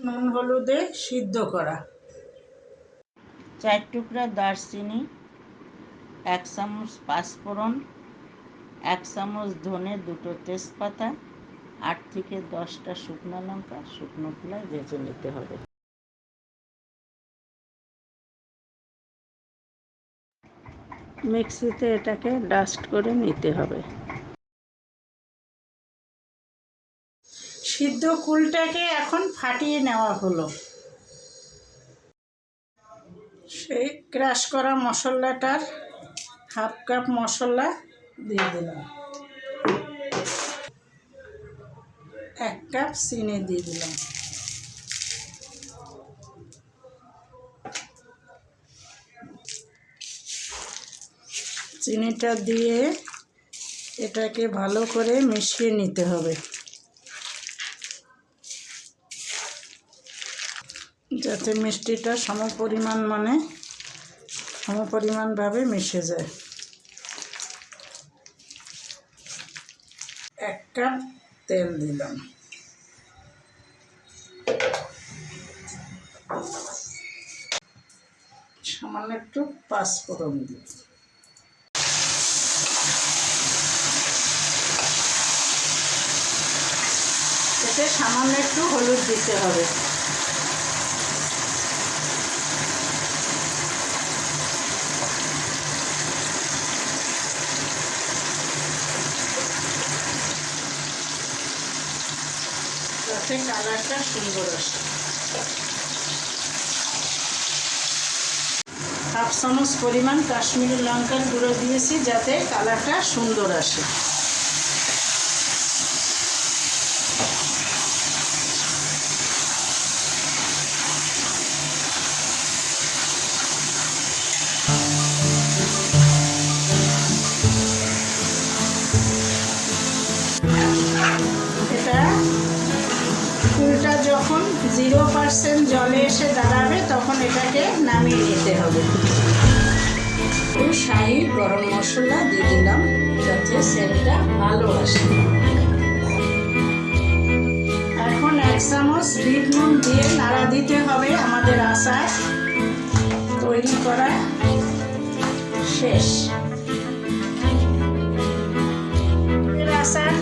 নুন হলুদে সিদ্ধ করা। 4 টুকরা দারচিনি, 1 চামচ পাঁচফোড়ন, 1 চামচ ধনে, 2টো তেজপাতা, 8 থেকে 10টা শুকনো লঙ্কা শুকনো খোলায় ভেজে নিতে হবে। মিক্সিতে এটাকে ডাস্ট করে নিতে হবে। সিদ্ধ কুলটাকে এখন ফাটিয়ে নেওয়া হলো। সেই ক্রাশ করা মশলাটার হাফ কাপ মশলা দিয়ে দিলাম, 1 কাপ চিনি দিয়ে দিলাম, চিনিটা দিয়ে এটাকে ভালো করে মিশিয়ে নিতে হবে যাতে মিষ্টিটা সমপরিমাণভাবে মিশে যায়। 1 কাপ তেল দিলাম, সামান্য একটু পাঁচফোড়ন দিই, এতে সামান্য একটু হলুদ দিতে হবে। যাতে কালারটা সুন্দর আসে। 1/2 চামচ পরিমাণ কাশ্মীরি লঙ্কার গুঁড়ো দিয়েছি যাতে কালারটা সুন্দর আসে। কুলটা যখন 0% জলে এসে দাঁড়াবে তখন এটাকে নামিয়ে নিতে হবে। একটু শাহি গরম মশলা দিয়ে দিলাম যাতে সেন্টটা ভালো আসে। এখন 1 চামচ বিট নুন দিয়ে নাড়া দিতে হবে। আমাদের আচার তৈরি করা শেষ। আচার